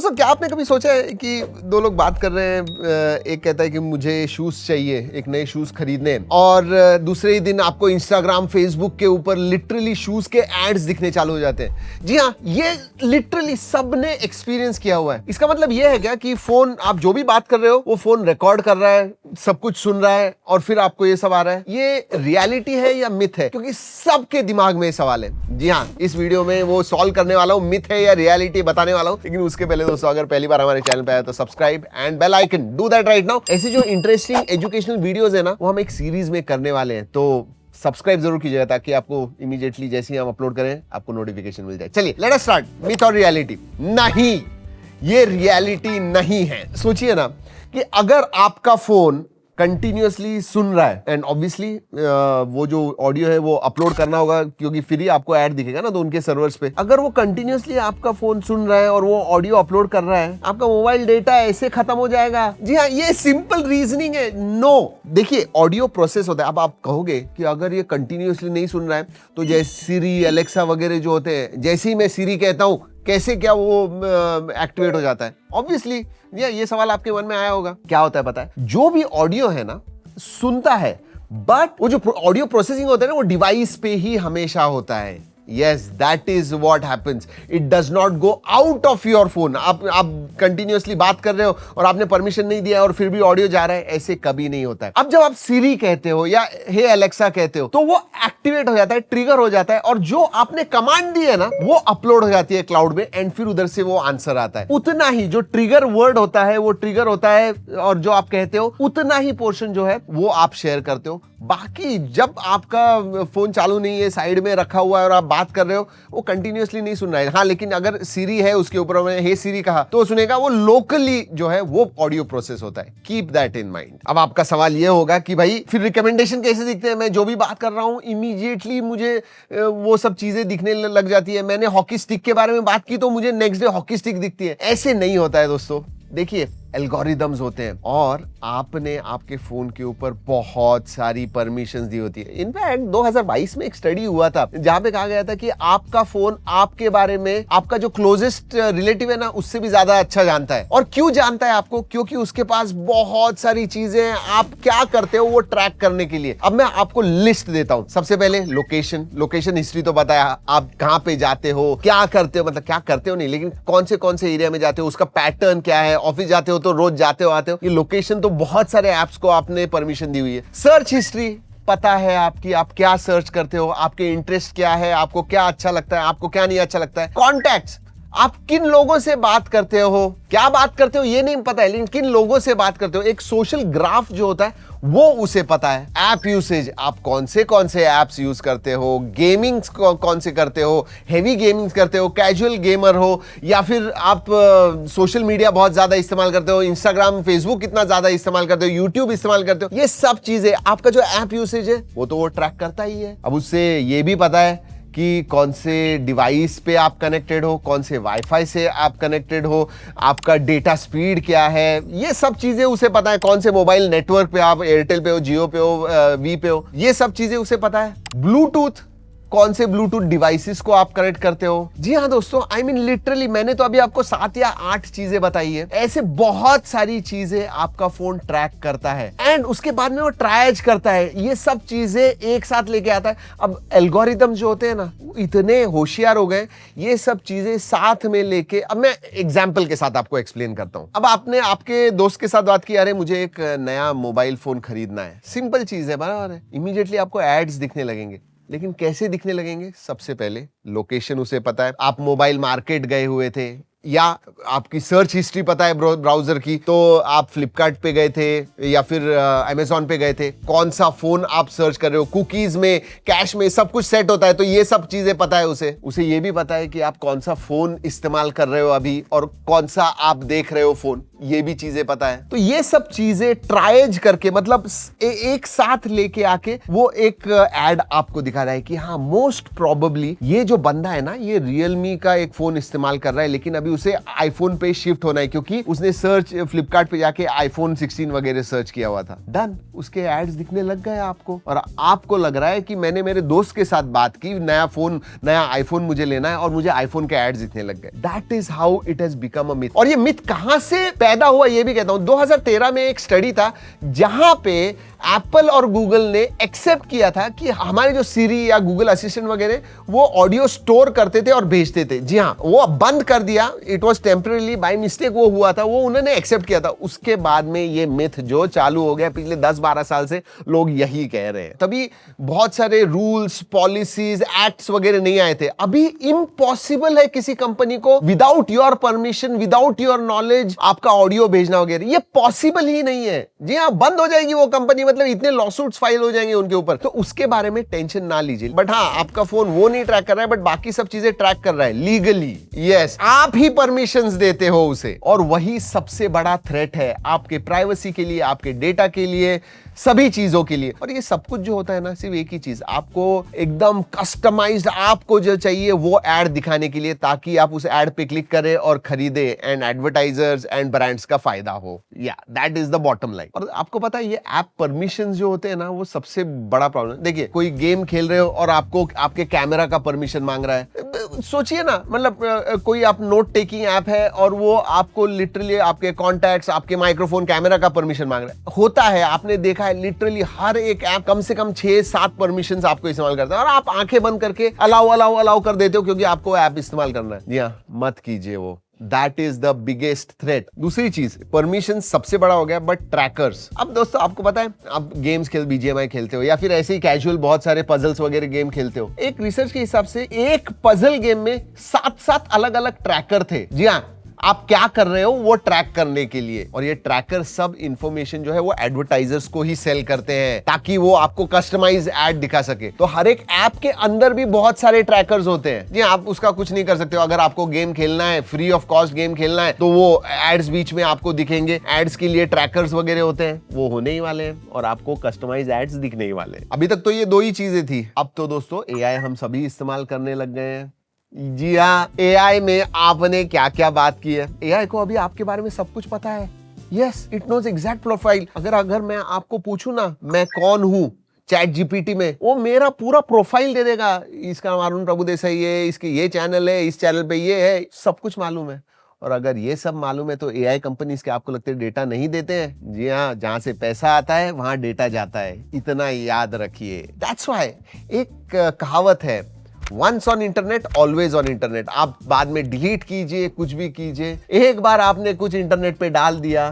दोस्तों क्या आपने कभी सोचा है कि दो लोग बात कर रहे हैं, एक कहता है कि मुझे शूज चाहिए, एक नए शूज खरीदने, और दूसरे ही दिन आपको इंस्टाग्राम फेसबुक के ऊपर लिटरली शूज के एड्स दिखने चालू हो जाते हैं। जी हाँ, ये लिटरली सबने एक्सपीरियंस किया हुआ है। इसका मतलब ये है क्या कि फोन, आप जो भी बात कर रहे हो वो फोन रिकॉर्ड कर रहा है, सब कुछ सुन रहा है और फिर आपको ये सब आ रहा है। ये रियलिटी है या मिथ है? क्योंकि सबके दिमाग में ये सवाल है। जी हाँ, इस वीडियो में वो सॉल्व करने वाला हूं, मिथ है या रियलिटी बताने वाला हूं। लेकिन उसके पहले दोस्तों, अगर पहली बार हमारे चैनल पे आया तो subscribe and bell icon, do that right now. ऐसी जो इंटरेस्टिंग एजुकेशनल वीडियोस है ना, वो हम एक सीरीज में करने वाले हैं, तो सब्सक्राइब जरूर कीजिएगा ताकि आपको इमीडिएटली जैसे ही हम अपलोड करें आपको नोटिफिकेशन मिल जाए। चलिए लेट अस स्टार्ट। मिथ और रियलिटी? नहीं, ये रियलिटी नहीं है। सोचिए ना कि अगर आपका फोन कंटिन्यूअसली सुन रहा है, एंड ऑब्वियसली वो जो ऑडियो है वो अपलोड करना होगा क्योंकि फिर ही आपको ऐड दिखेगा ना, तो उनके सर्वर्स पे अगर वो कंटिन्यूअसली आपका फोन सुन रहा है और वो ऑडियो अपलोड कर रहा है, आपका मोबाइल डेटा ऐसे खत्म हो जाएगा? जी हाँ, ये सिंपल रीजनिंग है। नो, देखिए ऑडियो प्रोसेस होता है। अब आप कहोगे कि अगर ये कंटिन्यूअसली नहीं सुन रहा है तो जैसे सीरी, एलेक्सा वगैरह जो होते हैं, जैसे ही मैं सीरी कहता हूं कैसे क्या वो एक्टिवेट हो जाता है? ऑब्वियसली ये सवाल आपके मन में आया होगा। क्या होता है पता है? जो भी ऑडियो है ना सुनता है, बट वो जो ऑडियो प्रोसेसिंग होता है ना वो डिवाइस पे ही हमेशा होता है। Yes, that is what happens. It does not go out of your phone. आप कंटिन्यूअसली बात कर रहे हो और आपने परमिशन नहीं दिया और फिर भी ऑडियो जा रहा है, ऐसे कभी नहीं होता है। अब जब आप सीरी कहते हो या हे एलेक्सा कहते हो तो वो एक्टिवेट हो जाता है, ट्रिगर हो जाता है, और जो आपने कमांड दी है ना वो अपलोड हो जाती है क्लाउड में, एंड फिर उधर से वो आंसर आता है। उतना ही जो ट्रिगर वर्ड होता है वो ट्रिगर होता है, और जो आप कहते हो उतना ही पोर्शन जो है वो आप शेयर करते हो। बाकी जब आपका फोन चालू नहीं है, साइड में रखा हुआ है और आप बात कर रहे हो, वो कंटिन्यूअसली नहीं सुन रहा है। हाँ, लेकिन अगर सीरी है उसके ऊपर मैंने हे सीरी कहा तो सुनेगा। वो लोकली जो है वो ऑडियो प्रोसेस होता है। Keep that in mind. अब आपका सवाल ये होगा कि भाई फिर रिकमेंडेशन कैसे दिखते हैं? मैं जो भी बात कर रहा हूं इमीडिएटली मुझे वो सब चीजें दिखने लग जाती है। मैंने हॉकी स्टिक के बारे में बात की तो मुझे नेक्स्ट डे हॉकी स्टिक दिखती है। ऐसे नहीं होता है दोस्तों। देखिए, एल्गोरिदम्स होते हैं और आपने आपके फोन के ऊपर बहुत सारी परमिशंस दी होती है। इनफैक्ट 2022 में एक स्टडी हुआ था जहां पे कहा गया था कि आपका फोन आपके बारे में, आपका जो क्लोजेस्ट रिलेटिव है ना, उससे भी ज्यादा अच्छा जानता है। और क्यों जानता है आपको? क्योंकि उसके पास बहुत सारी चीजें हैं आप क्या करते हो वो ट्रैक करने के लिए। अब मैं आपको लिस्ट देता हूं। सबसे पहले लोकेशन हिस्ट्री तो बताया, आप कहां पे जाते हो, क्या करते हो, मतलब क्या करते हो नहीं, लेकिन कौन से एरिया में जाते हो, उसका पैटर्न क्या है, ऑफिस जाते हो तो रोज जाते हो आते हो। ये लोकेशन तो बहुत सारे ऐप्स को आपने परमिशन दी हुई है। सर्च हिस्ट्री पता है आपकी, आप क्या सर्च करते हो, आपके इंटरेस्ट क्या है, आपको क्या अच्छा लगता है, आपको क्या नहीं अच्छा लगता है। कॉन्टैक्ट्स, आप किन लोगों से बात करते हो, क्या बात करते हो ये नहीं पता है, लेकिन किन लोगों से बात करते हो। एक सोशल ग्राफ जो होता है वो उसे पता है। ऐप यूसेज, आप कौन से ऐप्स यूज करते हो, गेमिंग कौन से करते हो, हेवी गेमिंग करते हो, कैजुअल गेमर हो, या फिर आप सोशल मीडिया बहुत ज्यादा इस्तेमाल करते हो, इंस्टाग्राम फेसबुक कितना ज्यादा इस्तेमाल करते हो, यूट्यूब इस्तेमाल करते हो। ये सब चीजें आपका जो ऐप यूसेज है वो तो वो ट्रैक करता ही है। अब उससे ये भी पता है कि कौन से डिवाइस पे आप कनेक्टेड हो, कौन से वाईफाई से आप कनेक्टेड हो, आपका डेटा स्पीड क्या है, ये सब चीजें उसे पता है। कौन से मोबाइल नेटवर्क पे आप, एयरटेल पे हो, जियो पे हो, वी पे हो, ये सब चीजें उसे पता है। ब्लूटूथ, कौन से ब्लूटूथ डिवाइसेस को आप कनेक्ट करते हो। जी हाँ दोस्तों, आई मीन लिटरली मैंने तो अभी आपको 7 या 8 चीजें बताई है। ऐसे बहुत सारी चीजें आपका फोन ट्रैक करता है, एंड उसके बाद में वो ट्रायज करता है। ये सब चीजें एक साथ लेके आता है। अब एल्गोरिदम जो होते हैं ना, इतने होशियार हो गए, ये सब चीजें साथ में लेके। अब मैं एग्जाम्पल के साथ आपको एक्सप्लेन करता हूं। अब आपने आपके दोस्त के साथ बात की, अरे मुझे एक नया मोबाइल फोन खरीदना है। सिंपल चीज है, बराबर है। इमीडिएटली आपको एड्स दिखने लगेंगे, लेकिन कैसे दिखने लगेंगे? सबसे पहले लोकेशन उसे पता है, आप मोबाइल मार्केट गए हुए थे, या आपकी सर्च हिस्ट्री पता है ब्राउजर की, तो आप फ्लिपकार्ट पे गए थे या फिर अमेजॉन पे गए थे, कौन सा फोन आप सर्च कर रहे हो, कुकीज में, कैश में, सब कुछ सेट होता है। तो ये सब चीजें पता है उसे ये भी पता है कि आप कौन सा फोन इस्तेमाल कर रहे हो अभी और कौन सा आप देख रहे हो फोन। ये भी चीजें पता है। तो ये सब चीजें ट्राइज करके मतलब एक साथ लेके आके वो एक एड आपको दिखा रहा है कि हाँ मोस्ट प्रोबेबली ये जो बंदा है ना ये रियलमी का एक फोन इस्तेमाल कर रहा है, लेकिन अभी उसे आईफोन पे शिफ्ट होना है क्योंकि उसने सर्च फ्लिपकार्ट पे जाके आईफोन 16 वगैरह सर्च किया हुआ था। डन, उसके एड्स दिखने लग गए आपको, और आपको लग रहा है कि मैंने मेरे दोस्त के साथ बात की, नया आईफोन मुझे लेना है और मुझे आईफोन के एड्स दिखने लग गए। That is how it has become a myth. और ये मिथ कहां से पैदा हुआ ये भी कहता हूं। 2013 में एक स्टडी था जहां पे एप्पल और गूगल ने एक्सेप्ट किया था कि हमारे जो सीरी या गूगल असिस्टेंट वगैरह वो ऑडियो स्टोर करते थे और भेजते थे। जी हाँ, वो बंद कर दिया, it was temporary, by mistake वो हुआ था, वो उन्होंने एक्सेप्ट किया था। उसके बाद में ये मिथ जो चालू हो गया पिछले 10-12 साल से लोग यही कह रहे हैं। तभी बहुत सारे रूल्स, पॉलिसीज, एक्ट्स वगैरह नहीं आए थे। अभी इम्पॉसिबल है किसी कंपनी को without your permission, without your knowledge आपका ऑडियो भेजना वगैरह, ये पॉसिबल ही नहीं है। जी हाँ, बंद हो जाएगी वो कंपनी, मतलब इतने लॉसूट्स फाइल हो जाएंगे उनके ऊपर, तो उसके बारे में टेंशन ना लीजिए। बट हाँ, आपका फोन वो नहीं ट्रैक कर रहा है, बट बाकी सब चीजें ट्रैक कर रहा है लीगली। यस, आप ही परमिशंस देते हो उसे, और वही सबसे बड़ा थ्रेट है आपके प्राइवेसी के लिए, आपके डेटा के लिए, सभी चीजों के लिए। और ये सब कुछ जो होता है ना, सिर्फ एक ही चीज, आपको एकदम कस्टमाइज्ड आपको जो चाहिए वो एड दिखाने के लिए, ताकि आप उस एड पे क्लिक करें और खरीदे, एंड एडवर्टाइजर्स एंड ब्रांड्स का फायदा हो। या that is the bottom line. और आपको पता है ये ऐप परमिशंस जो होते हैं ना, वो सबसे बड़ा प्रॉब्लम। देखिए, कोई गेम खेल रहे हो और आपको आपके कैमरा का परमिशन मांग रहा है, सोचिए ना, मतलब कोई आप नोट टेकिंग ऐप है और वो आपको लिटरली आपके कॉन्टैक्ट्स, आपके माइक्रोफोन, कैमरा का परमिशन मांग रहा है। होता है, आपने देखा है लिटरली हर एक ऐप कम से कम 6-7 परमिशंस आपको इस्तेमाल करता है, और आप आंखें बंद करके अलाउ कर देते हो क्योंकि आपको ऐप इस्तेमाल करना है। जी हाँ, मत कीजिए वो। That is the biggest threat। दूसरी चीज, परमिशन सबसे बड़ा हो गया, बट ट्रैकर्स। अब दोस्तों आपको पता है, आप गेम्स BGMI खेलते हो या फिर ऐसे ही कैजुअल बहुत सारे पजल्स वगैरह गेम खेलते हो। एक रिसर्च के हिसाब से एक पजल गेम में 7 अलग अलग ट्रैकर थे। जी हाँ, आप क्या कर रहे हो वो ट्रैक करने के लिए, और ये ट्रैकर सब इंफॉर्मेशन जो है वो एडवर्टाइजर्स को ही सेल करते हैं ताकि वो आपको कस्टमाइज एड दिखा सके। तो हर एक ऐप के अंदर भी बहुत सारे ट्रैकर्स होते हैं। जी, आप उसका कुछ नहीं कर सकते हो। अगर आपको गेम खेलना है, फ्री ऑफ कॉस्ट गेम खेलना है, तो वो एड्स बीच में आपको दिखेंगे। एड्स के लिए ट्रैकर्स वगैरह होते हैं, वो होने ही वाले हैं, और आपको कस्टमाइज एड्स दिखने ही वाले हैं। अभी तक तो ये 2 ही चीजें थी। अब तो दोस्तों एआई हम सभी इस्तेमाल करने लग गए हैं। जी हाँ, एआई में आपने क्या क्या बात की है। एआई को अभी आपके बारे में सब कुछ पता है। Yes, it knows exact profile. अगर मैं आपको पूछूं ना मैं कौन हूं चैट जीपीटी में, वो मेरा पूरा प्रोफाइल दे देगा। इसका नाम अरुण प्रभुदेसाई है, इसके ये चैनल है, इस चैनल पे ये है, सब कुछ मालूम है। और अगर ये सब मालूम है तो एआई कंपनीज के आपको लगता है डेटा नहीं देते हैं? जी हाँ, जहां से पैसा आता है वहां डेटा जाता है, इतना याद रखिए। दैट्स व्हाई एक कहावत है, once on internet always on internet. आप बाद में डिलीट कीजिए, कुछ भी कीजिए, एक बार आपने कुछ इंटरनेट पे डाल दिया,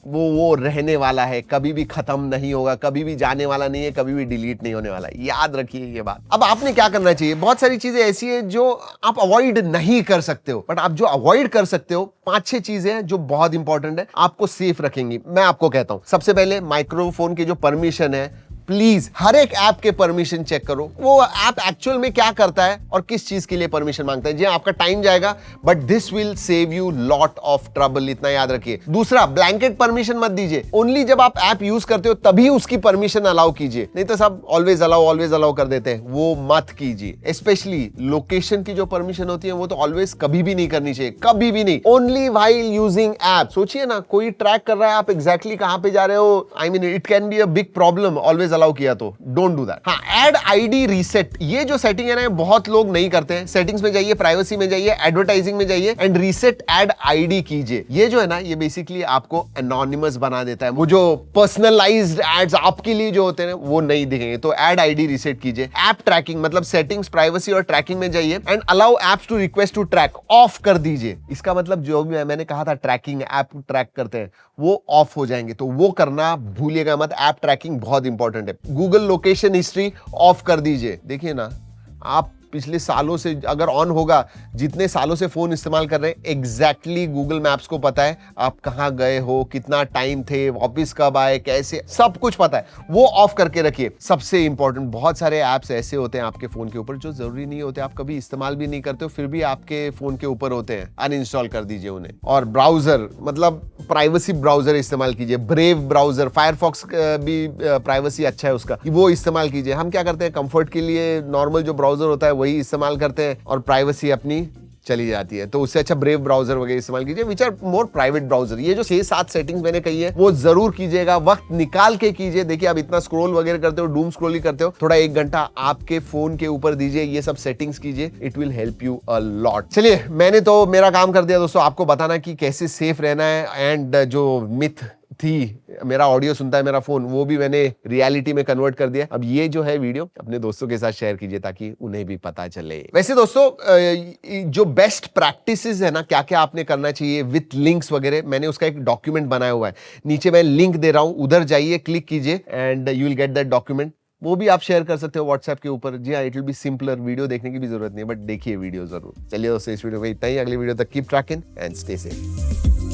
वो रहने वाला है, कभी भी खत्म नहीं होगा, कभी भी जाने वाला नहीं है, कभी भी डिलीट नहीं होने वाला है। याद रखिए ये बात। अब आपने क्या करना चाहिए? बहुत सारी चीजें ऐसी है जो आप अवॉइड नहीं कर सकते हो, बट आप जो अवॉइड कर सकते हो 5-6 चीजें हैं जो बहुत इंपॉर्टेंट है, आपको सेफ रखेंगी। मैं आपको कहता हूं, सबसे पहले माइक्रोफोन की जो परमिशन है, प्लीज हर एक ऐप के परमिशन चेक करो, वो ऐप एक्चुअल में क्या करता है और किस चीज के लिए परमिशन मांगता है। जी आपका टाइम जाएगा, but this will save you lot of trouble, इतना याद रखिए। दूसरा, ब्लैंकेट परमिशन मत दीजिए। ओनली जब आप ऐप यूज करते हो तभी उसकी परमिशन अलाउ कीजिए, नहीं तो सब ऑलवेज अलाउ कर देते हैं, वो मत कीजिए। स्पेशली लोकेशन की जो परमिशन होती है वो तो ऑलवेज कभी भी नहीं करनी चाहिए, कभी भी नहीं, ओनली व्हाइल यूजिंग ऐप। सोचिए ना, कोई ट्रैक कर रहा है आप एग्जैक्टली कहां पे जा रहे हो, I mean it can be a big problem. Always allow किया तो डोंट डू दैट। हाँ, ऐड आईडी रीसेट, ये जो सेटिंग है ना, बहुत लोग नहीं करते हैं। सेटिंग्स में जाइए, प्राइवेसी में जाइए, एडवर्टाइजिंग में जाइए एंड रीसेट ऐड आईडी कीजिए। ये जो है ना, ये बेसिकली आपको एनोनिमस बना देता है। वो जो पर्सनलाइज्ड एड्स आपके लिए जो होते हैं वो नहीं दिखेंगे, तो ऐड आईडी रीसेट कीजिए। ऐप ट्रैकिंग, मतलब सेटिंग्स, प्राइवेसी और ट्रैकिंग में जाइए and allow apps to request to track, off कर दीजिए। इसका मतलब जो भी मैंने कहा था ट्रैकिंग, ऐप ट्रैक करते हैं, वो ऑफ हो जाएंगे, तो वो करना भूलिएगा मत। ऐप ट्रैकिंग बहुत इंपॉर्टेंट है। गूगल लोकेशन हिस्ट्री ऑफ कर दीजिए। देखिए ना, आप पिछले सालों से अगर ऑन होगा, जितने सालों से फोन इस्तेमाल कर रहे हैं, एग्जैक्टली गूगल मैप्स को पता है आप कहां गए हो, कितना टाइम थे, वापस कब आए, कैसे, सब कुछ पता है। वो ऑफ करके रखिए। सबसे इंपॉर्टेंट, बहुत सारे ऐप्स ऐसे होते हैं आपके फोन के ऊपर जो जरूरी नहीं होते, आप कभी इस्तेमाल भी नहीं करते हो, फिर भी आपके फोन के ऊपर होते हैं, अनइंस्टॉल कर दीजिए उन्हें। और ब्राउजर, मतलब प्राइवेसी ब्राउजर इस्तेमाल कीजिए। ब्रेव ब्राउजर, फायरफॉक्स भी प्राइवेसी अच्छा है उसका, वो इस्तेमाल कीजिए। हम क्या करते हैं, कंफर्ट के लिए नॉर्मल जो ब्राउजर होता है वही इस्तेमाल करते हैं और प्राइवेसी अपनी चली जाती है। तो उससे अच्छा ब्रेव ब्राउजर वगैरह इस्तेमाल कीजिए, which are more private browser. ये जो 6-7 सेटिंग्स मैंने कही है वो जरूर कीजिएगा, वक्त निकाल के कीजिए। देखिए आप इतना स्क्रॉल वगैरह करते हो, डूम स्क्रॉलिंग करते हो, थोड़ा 1 घंटा आपके फोन के ऊपर दीजिए, ये सब सेटिंग्स कीजिए, it will help you a lot. चलिए, मैंने तो मेरा काम कर दिया दोस्तों, आपको बताना कि कैसे सेफ रहना है। एंड जो मिथ थी, मेरा ऑडियो सुनता है मेरा फोन, वो भी मैंने रियलिटी में कन्वर्ट कर दिया। अब ये जो है वीडियो अपने दोस्तों के साथ शेयर कीजिए ताकि उन्हें भी पता चले। वैसे दोस्तों, जो बेस्ट प्रैक्टिसेस है ना, क्या क्या आपने करना चाहिए विथ लिंक्स वगैरह, मैंने उसका एक डॉक्यूमेंट बनाया हुआ है। नीचे मैं लिंक दे रहा हूं, उधर जाइए, क्लिक कीजिए and you will get that document. वो भी आप शेयर कर सकते हो व्हाट्सएप के ऊपर। जी हाँ, it will be simpler, video देखने की भी जरूरत नहीं है, बट देखिए वीडियो जरूर। चलिए दोस्तों, इस वीडियो में इतना ही। अगली वीडियो तक keep trekking and stay safe.